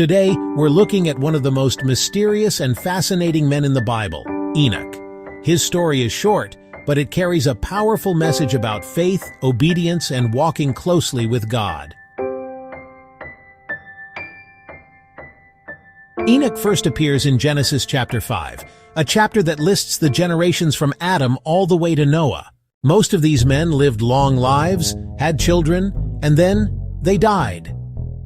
Today, we're looking at one of the most mysterious and fascinating men in the Bible, Enoch. His story is short, but it carries a powerful message about faith, obedience, and walking closely with God. Enoch first appears in Genesis chapter 5, a chapter that lists the generations from Adam all the way to Noah. Most of these men lived long lives, had children, and then they died.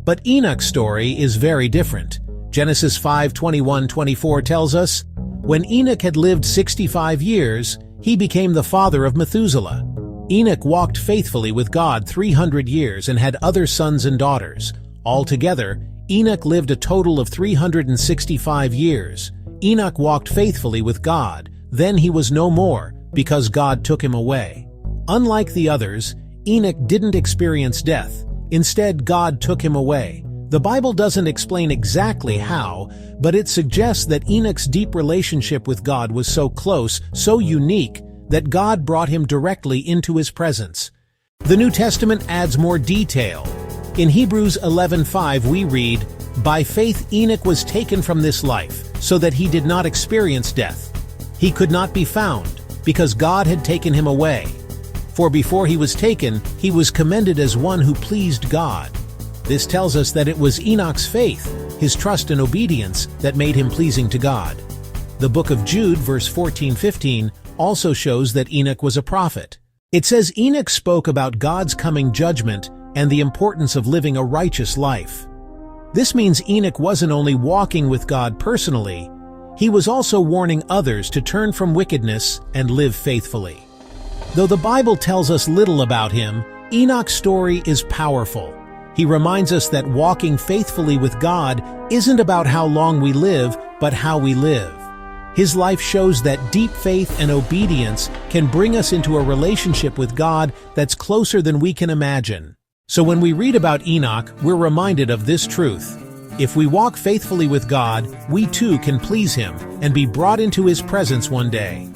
But Enoch's story is very different. Genesis 5:21-24 tells us, "When Enoch had lived 65 years, he became the father of Methuselah. Enoch walked faithfully with God 300 years and had other sons and daughters. Altogether, Enoch lived a total of 365 years. Enoch walked faithfully with God. Then he was no more, because God took him away." Unlike the others, Enoch didn't experience death. Instead, God took him away. The Bible doesn't explain exactly how, but it suggests that Enoch's deep relationship with God was so close, so unique, that God brought him directly into his presence. The New Testament adds more detail. In Hebrews 11:5 we read, "By faith Enoch was taken from this life, so that he did not experience death. He could not be found, because God had taken him away. For before he was taken, he was commended as one who pleased God." This tells us that it was Enoch's faith, his trust and obedience, that made him pleasing to God. The book of Jude, verse 14-15, also shows that Enoch was a prophet. It says Enoch spoke about God's coming judgment and the importance of living a righteous life. This means Enoch wasn't only walking with God personally, he was also warning others to turn from wickedness and live faithfully. Though the Bible tells us little about him, Enoch's story is powerful. He reminds us that walking faithfully with God isn't about how long we live, but how we live. His life shows that deep faith and obedience can bring us into a relationship with God that's closer than we can imagine. So when we read about Enoch, we're reminded of this truth. If we walk faithfully with God, we too can please Him and be brought into His presence one day.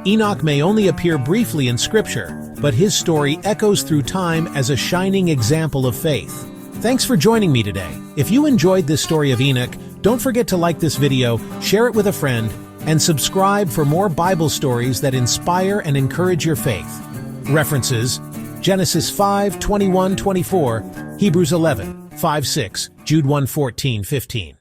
Enoch may only appear briefly in Scripture, but his story echoes through time as a shining example of faith. Thanks for joining me today. If you enjoyed this story of Enoch, don't forget to like this video, share it with a friend, and subscribe for more Bible stories that inspire and encourage your faith. References: Genesis 5:21-24, Hebrews 11:5-6, Jude 1:14-15.